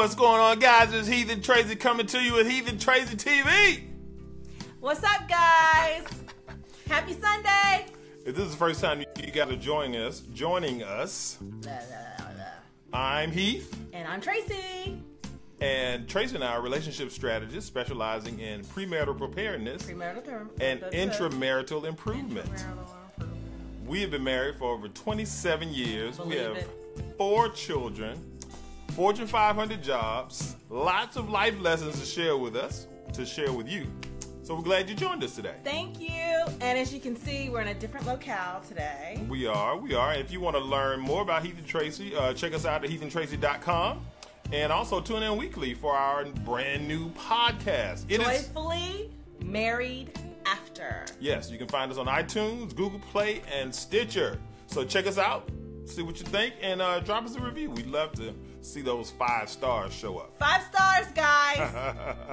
What's going on, guys? It's Heath and Tracy coming to you with Heath and Tracy TV. What's up, guys? Happy Sunday. If this is the first time you guys are joining us, I'm Heath. And I'm Tracy. And Tracy and I are relationship strategists specializing in premarital preparedness and intramarital improvement. We have been married for over 27 years. We have 4 children, Fortune 500 jobs, lots of life lessons to share with you. So we're glad you joined us today. Thank you. And as you can see, we're in a different locale today. We are. If you want to learn more about Heath and Tracy, check us out at heathandtracy.com. And also tune in weekly for our brand new podcast. Joyfully Married After. Yes, you can find us on iTunes, Google Play, and Stitcher. So check us out, see what you think, and drop us a review. We'd love to see those 5 stars show up. 5 stars, guys.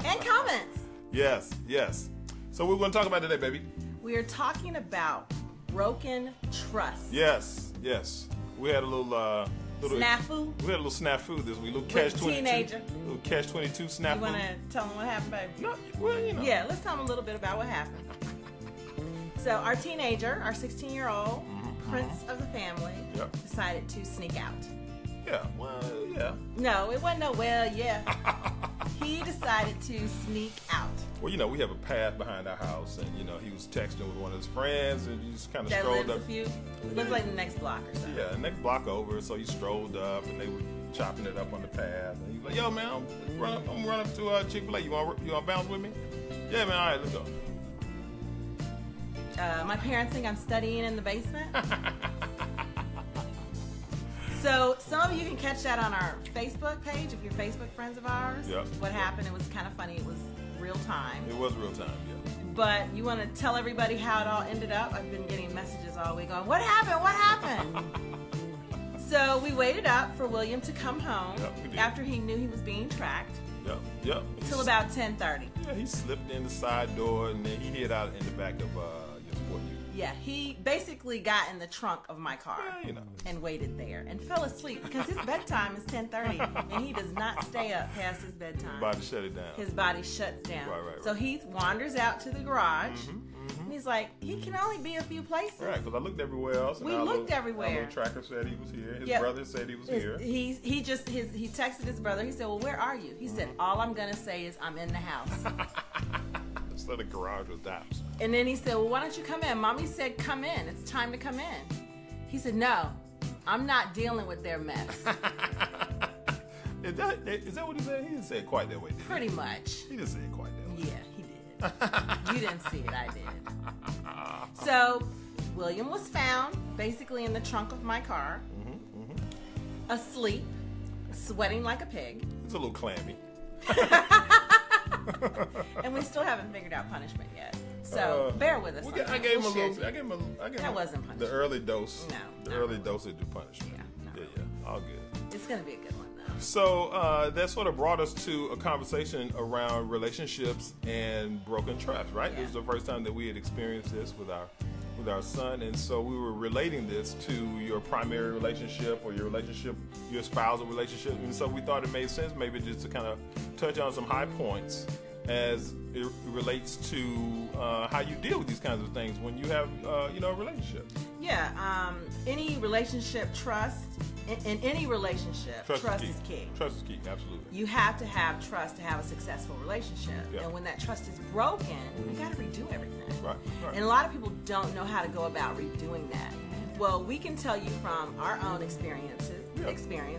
And comments. Yes. So what we're going to talk about today, baby? We are talking about broken trust. Yes. We had a little snafu. We had a little snafu this week. Little catch-22. Teenager. Little catch-22 snafu. You want to tell them what happened, baby? No, well, you know. Yeah, let's tell them a little bit about what happened. So our teenager, our 16-year-old prince of the family, decided to sneak out. Yeah. No, it wasn't He decided to sneak out. Well, we have a path behind our house, and he was texting with one of his friends, and he just kind of strolled up. Lives like the next block or something. Yeah, the next block over. So he strolled up, and they were chopping it up on the path. And he was like, "Yo, man, I'm gonna run up to Chick-fil-A. You want bounce with me?" Yeah, man. All right, let's go. My parents think I'm studying in the basement. So some of you can catch that on our Facebook page if you're Facebook friends of ours. Yep. What happened? It was kind of funny. It was real time. It was real time, yeah. But you want to tell everybody how it all ended up? I've been getting messages all week going, "What happened? What happened?" So we waited up for William to come home after he knew he was being tracked. Yep. Till about 10:30. Yeah, he slipped in the side door and then he hid out in the back of your sport unit. Yeah, he basically got in the trunk of my car and waited there and fell asleep because his bedtime is 10:30 and he does not stay up past his bedtime. His body shut it down. His body shuts down. Right. So he wanders out to the garage and he's like, he can only be a few places. Right, because I looked everywhere else. We looked everywhere. Our little tracker said he was here. His brother said he was here. He texted his brother. He said, "Well, where are you?" He said, "All I'm gonna say is I'm in the house." So the garage was down. And then he said, "Well, why don't you come in?" Mommy said, "Come in. It's time to come in." He said, "No, I'm not dealing with their mess." Is that what he said? He didn't say it quite that way, did he? Pretty much. He didn't say it quite that way. Yeah, he did. You didn't see it, I did. So, William was found basically in the trunk of my car, asleep, sweating like a pig. He's a little clammy. And we still haven't figured out punishment yet. So bear with us. I gave him a little. That wasn't punishment. The early dose. No. The early dosage of punishment. Yeah. All good. It's gonna be a good one though. So that sort of brought us to a conversation around relationships and broken trust. Right. Yeah. This was the first time that we had experienced this with our son, and so we were relating this to your primary relationship or your spousal relationship, and so we thought it made sense maybe just to kind of touch on some high points as it relates to how you deal with these kinds of things when you have a relationship. Yeah, any relationship, trust in any relationship, trust is key. Trust is key, absolutely. You have to have trust to have a successful relationship, and when that trust is broken, you got to redo everything. Right. And a lot of people don't know how to go about redoing that. Well, we can tell you from our own experience.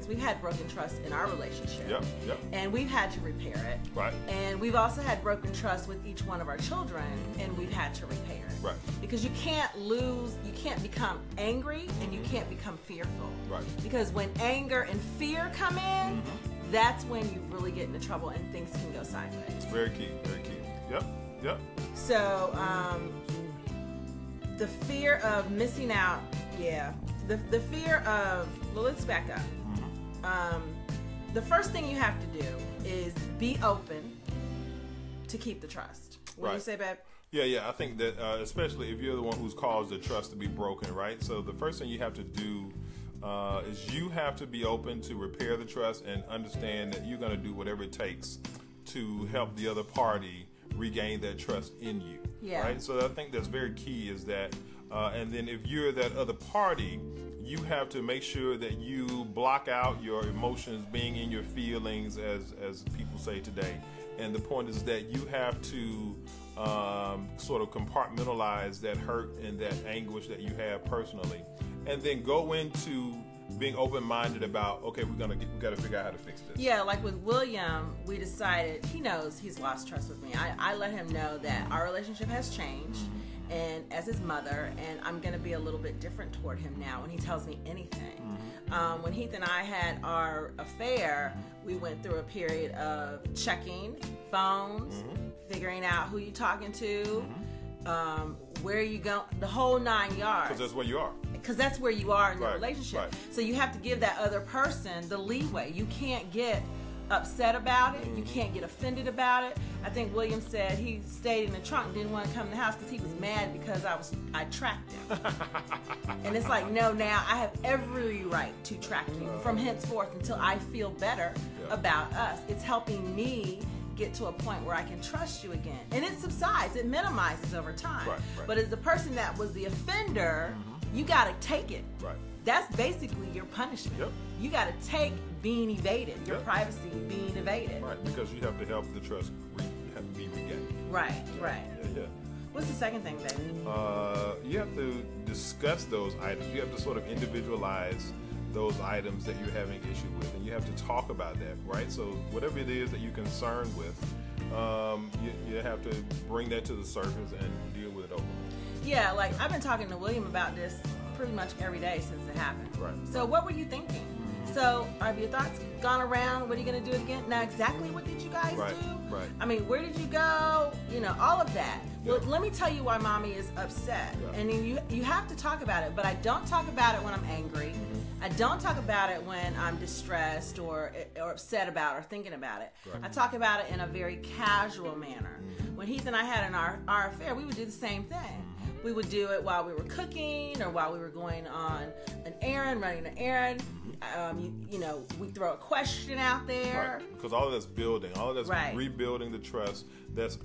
We've had broken trust in our relationship. And we've had to repair it. Right. And we've also had broken trust with each one of our children, and we've had to repair it. Right. Because you can't become angry and you can't become fearful. Right. Because when anger and fear come in, that's when you really get into trouble and things can go sideways. Very key. Yep. So, the fear of missing out, the fear of, well, let's back up. The first thing you have to do is be open to keep the trust. What do you say, babe? Yeah. I think that especially if you're the one who's caused the trust to be broken, right? So the first thing you have to do is you have to be open to repair the trust and understand that you're going to do whatever it takes to help the other party regain that trust in you. Yeah. Right? So I think that's very key is that, and then if you're that other party, you have to make sure that you block out your emotions, being in your feelings, as people say today. And the point is that you have to sort of compartmentalize that hurt and that anguish that you have personally, and then go into being open-minded about, okay, we got to figure out how to fix this. Yeah, like with William, we decided, he knows he's lost trust with me. I let him know that our relationship has changed, and as his mother, and I'm going to be a little bit different toward him now when he tells me anything. When Heath and I had our affair, we went through a period of checking phones, figuring out who you're talking to, where you go, the whole 9 yards. Because that's where you are. Because that's where you are in the Right, relationship. right. So you have to give that other person the leeway. You can't get upset about it. You can't get offended about it. I think William said he stayed in the trunk and didn't want to come in the house because he was mad because I tracked him. And it's like, no, now I have every right to track you from henceforth until I feel better about us. It's helping me get to a point where I can trust you again. And it subsides. It minimizes over time. Right. But as the person that was the offender, you got to take it. Right. That's basically your punishment. Yep. You got to take being evaded, your privacy being evaded. Right, because you have to help the trust be regained. Right, right. Yeah. What's the second thing, baby? You have to discuss those items. You have to sort of individualize those items that you're having issue with, and you have to talk about that, right? So whatever it is that you're concerned with, you have to bring that to the surface and deal with it openly. Yeah, like I've been talking to William about this pretty much every day since it happened. Right. So what were you thinking? So have your thoughts gone around? What are you going to do it again? Now, exactly what did you guys do? Right. I mean, where did you go? You know, all of that. Yeah. Well, let me tell you why mommy is upset. Yeah. And then you have to talk about it, but I don't talk about it when I'm angry. I don't talk about it when I'm distressed or upset about or thinking about it. Right. I talk about it in a very casual manner. When Heath and I had our affair, we would do the same thing. We would do it while we were cooking or while we were going on an errand, running an errand. You know, we throw a question out there. Right. Because all of that's building, all of that's rebuilding the trust. That's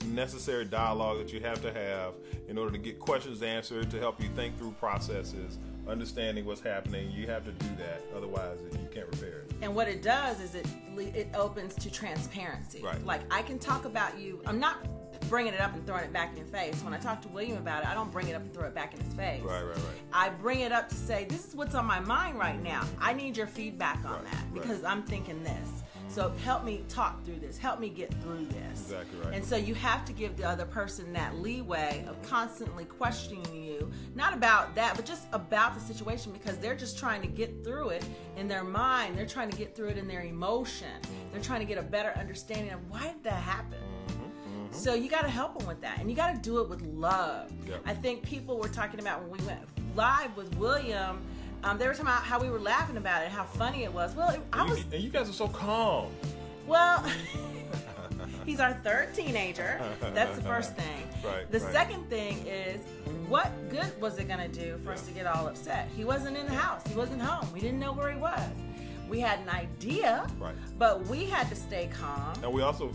necessary dialogue that you have to have in order to get questions answered, to help you think through processes, understanding what's happening. You have to do that, otherwise you can't repair it. And what it does is it opens to transparency. Right. Like, I can talk about you. I'm not bringing it up and throwing it back in your face. When I talk to William about it, I don't bring it up and throw it back in his face. Right. I bring it up to say, this is what's on my mind right now. I need your feedback on that because I'm thinking this. So help me talk through this. Help me get through this. Exactly right. And so you have to give the other person that leeway of constantly questioning you, not about that, but just about the situation, because they're just trying to get through it in their mind. They're trying to get through it in their emotion. They're trying to get a better understanding of why did that happen. So you got to help them with that, and you got to do it with love. Yep. I think people were talking about when we went live with William, they were talking about how we were laughing about it, how funny it was. Well, and you guys are so calm. Well, he's our third teenager. That's the first thing. The second thing is, what good was it going to do for us to get all upset? He wasn't in the house. He wasn't home. We didn't know where he was. We had an idea, but we had to stay calm. And we also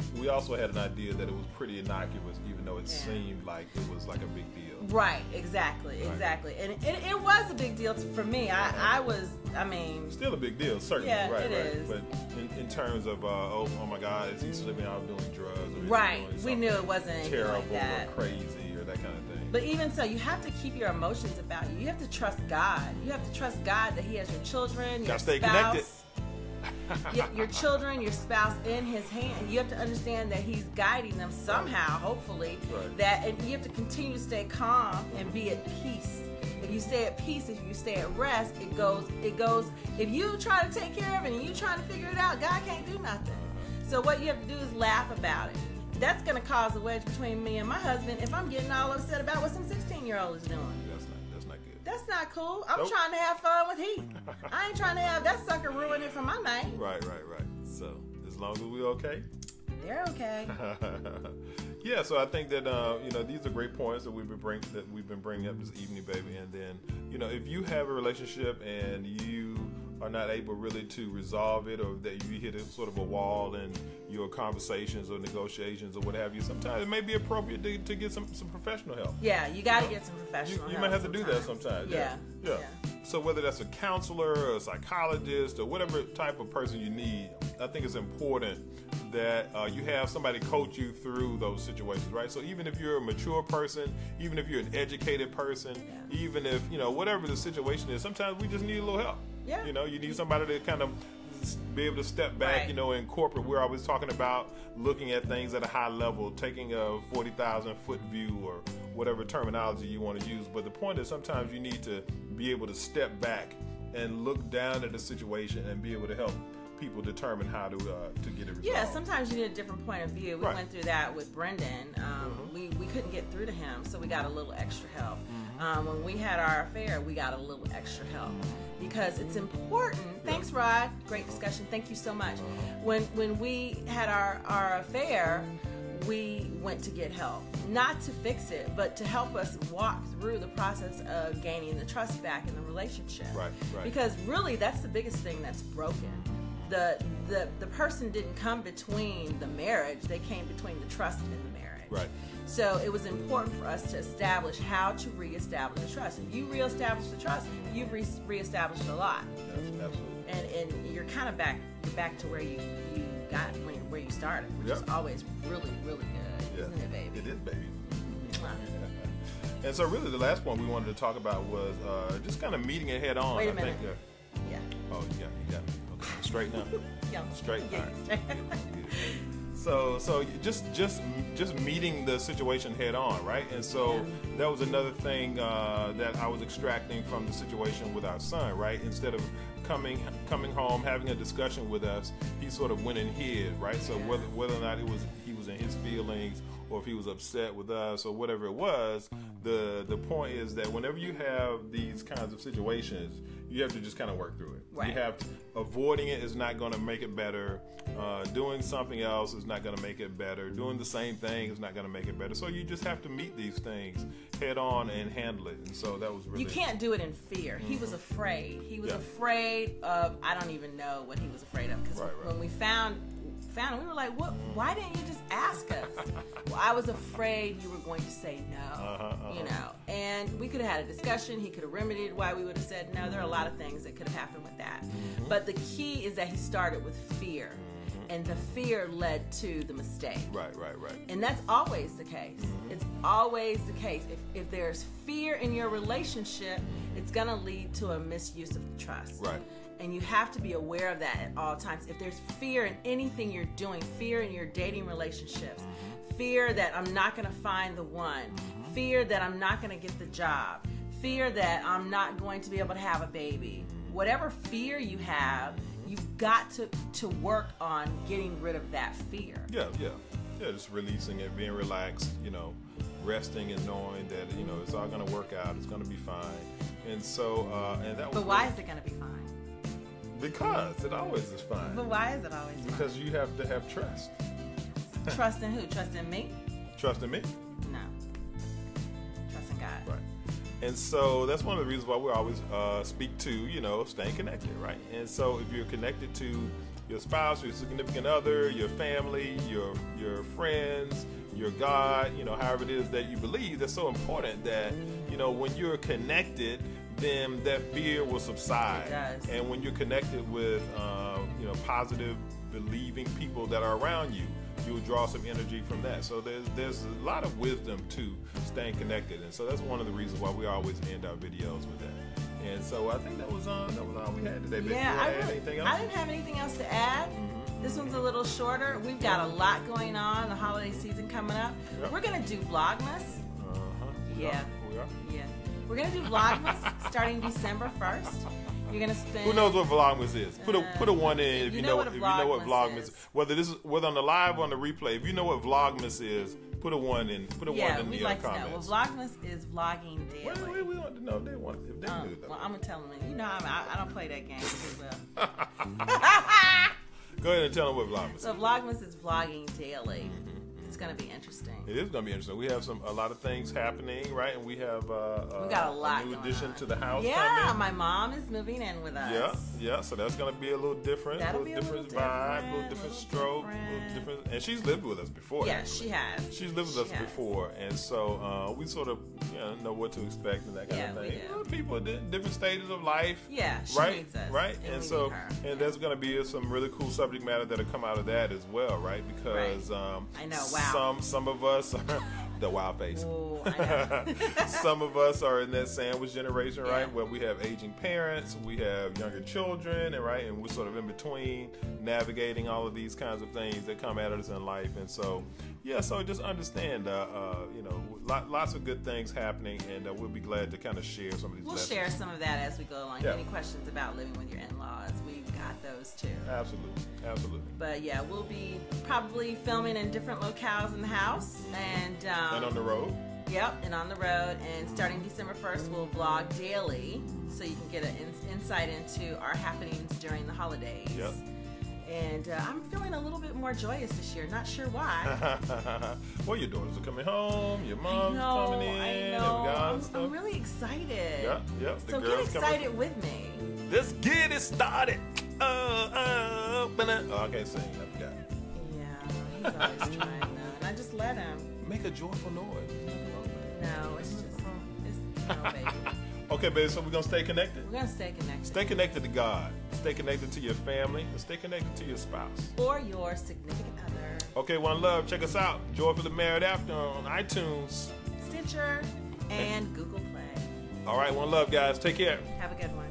had an idea that it was pretty innocuous, even though it seemed like it was like a big deal. Right, exactly. And it was a big deal for me. I mean... Still a big deal, certainly. Yeah, it is. But in terms of, oh my God, is he slipping out doing drugs? Or we knew it wasn't anything terrible like that. or crazy or that kind of thing. But even so, you have to keep your emotions about you. You have to trust God. You have to trust God that He has your children, your stay spouse. Connected. Your children, your spouse in His hand. You have to understand that He's guiding them somehow, hopefully. And you have to continue to stay calm and be at peace. If you stay at peace, if you stay at rest, it goes. If you try to take care of it and you trying to figure it out, God can't do nothing. So what you have to do is laugh about it. That's going to cause a wedge between me and my husband if I'm getting all upset about what some 16-year-old is doing. That's not good. That's not cool. I'm trying to have fun with Heath. I ain't trying to have that sucker ruin it for my night. Right. So, as long as we okay? they're okay. Yeah, so I think that these are great points that we've been bringing up this evening, baby. And then if you have a relationship and you are not able really to resolve it, or that you hit a sort of a wall in your conversations or negotiations or what have you, sometimes it may be appropriate to get some professional help. Yeah, you got to get some professional help. You might have to do that sometimes. Yeah. So whether that's a counselor or a psychologist or whatever type of person you need, I think it's important that you have somebody coach you through those situations, right? So even if you're a mature person, even if you're an educated person, even if, whatever the situation is, sometimes we just need a little help. Yeah. You need somebody to kind of be able to step back, in corporate. We're always talking about looking at things at a high level, taking a 40,000 foot view or whatever terminology you want to use. But the point is sometimes you need to be able to step back and look down at the situation and be able to help people determine how to get it resolved. Yeah, sometimes you need a different point of view. We went through that with Brendan. We couldn't get through to him, so we got a little extra help. When we had our affair, we got a little extra help because it's important. Thanks, Rod. Great discussion. Thank you so much. When we had our affair, we went to get help, not to fix it, but to help us walk through the process of gaining the trust back in the relationship. Right. Because really, that's the biggest thing that's broken. The person didn't come between the marriage; they came between the trust in the marriage. Right. So it was important for us to establish how to reestablish the trust. If you reestablish the trust, you've reestablished a lot. Absolutely. And you're kind of back to where you got where you started, which is always really, really good, isn't it, baby? It is, baby. And so really the last point we wanted to talk about was just kind of meeting it head on. Wait a minute. Yeah. Oh, you got it. Okay. Straight now. Yeah. Straight. Yeah, right. So just meeting the situation head on, right? And so that was another thing that I was extracting from the situation with our son, right? Instead of coming home, having a discussion with us, he sort of went and hid, right? So whether or not he was in his feelings or if he was upset with us or whatever it was, the point is that whenever you have these kinds of situations, you have to just kind of work through it. Right. You have to, avoiding it is not going to make it better. Doing something else is not going to make it better. Doing the same thing is not going to make it better. So you just have to meet these things head on and handle it. And so that was really... You can't do it in fear. He was afraid. He was afraid of... I don't even know what he was afraid of. Because when we found him, we were like, "What? Why didn't you just ask us?" Well, I was afraid you were going to say no. And we could have had a discussion. He could have remedied why we would have said no. There are a lot of things that could have happened with that. But the key is that he started with fear. And the fear led to the mistake. Right. And that's always the case. It's always the case. If there's fear in your relationship, it's going to lead to a misuse of the trust. Right. And you have to be aware of that at all times. If there's fear in anything you're doing, fear in your dating relationships, fear that I'm not going to find the one, fear that I'm not going to get the job, fear that I'm not going to be able to have a baby, whatever fear you have, you've got to work on getting rid of that fear. Yeah, just releasing it, being relaxed, resting and knowing that, it's all going to work out, it's going to be fine. And so, But why is it going to be fine? Because it always is fine. But why is it always fine? Because you have to have trust. Trust in who? Trust in me? Trust in me? No. Trust in God. Right. And so that's one of the reasons why we always speak to, staying connected, right? And so if you're connected to your spouse, your significant other, your family, your friends, your God, however it is that you believe, that's so important that, when you're connected, then that fear will subside. It does. And when you're connected with, positive, believing people that are around you, you'll draw some energy from that. So there's a lot of wisdom to staying connected, and so that's one of the reasons why we always end our videos with that. And so I think that was all we had today. Yeah, I didn't have anything else to add. This one's a little shorter. We've got a lot going on. The holiday season coming up. Yep. We're gonna do Vlogmas. We are. Yeah. We're gonna do Vlogmas starting December 1st. You're gonna spend. Who knows what Vlogmas is? Put a one in if you know what Vlogmas is. Whether on the live or on the replay, if you know what Vlogmas is, put a one in. Put a one in the like comments. To know. Well, Vlogmas is vlogging daily. We want to know if they want. If they knew that. Well, I'm gonna tell them. I don't play that game too well. Go ahead and tell them what Vlogmas is. So Vlogmas is vlogging daily. It's going to be interesting. It is going to be interesting. We have a lot of things happening, right? And we have we got a lot new going addition on to the house. Yeah, coming. my mom is moving in with us. Yeah. So that's going to be a little different. That'll be a little vibe, a little different stroke, a little different. And she's lived with us before. Yeah, she has. She's lived with us before, and so we sort of know what to expect and that kind of thing. People in different stages of life. Yeah, she needs us. Right, and so there's going to be some really cool subject matter that'll come out of that as well, right? Because I know. Wow. Some of us are the wild face. Ooh, I know. Some of us are in that sandwich generation, right, where we have aging parents, we have younger children, and we're sort of in between, navigating all of these kinds of things that come at us in life, and so so just understand, lots of good things happening, and we'll be glad to kind of share some of these. We'll lessons. Share some of that as we go along. Any questions about living with your in-laws? We've got those too. Absolutely. But yeah, we'll be probably filming in different locales in the house, and on the road. Yep, and on the road. And starting December 1st, we'll vlog daily, so you can get an insight into our happenings during the holidays. Yep. And I'm feeling a little bit more joyous this year. Not sure why. Well, your daughters are coming home. Your mom's coming in. I know. I'm really excited. Yeah. So get excited with me. Let's get it started. I can't sing. I forgot. Yeah, he's always trying though, and I just let him. Make a joyful noise. No, it's no, baby. Okay, baby, so we're going to stay connected? We're going to stay connected. Stay connected to God. Stay connected to your family. And stay connected to your spouse. Or your significant other. Okay, One Love. Check us out. Joyfully Married After on iTunes, Stitcher, and Google Play. All right, One Love, guys. Take care. Have a good one.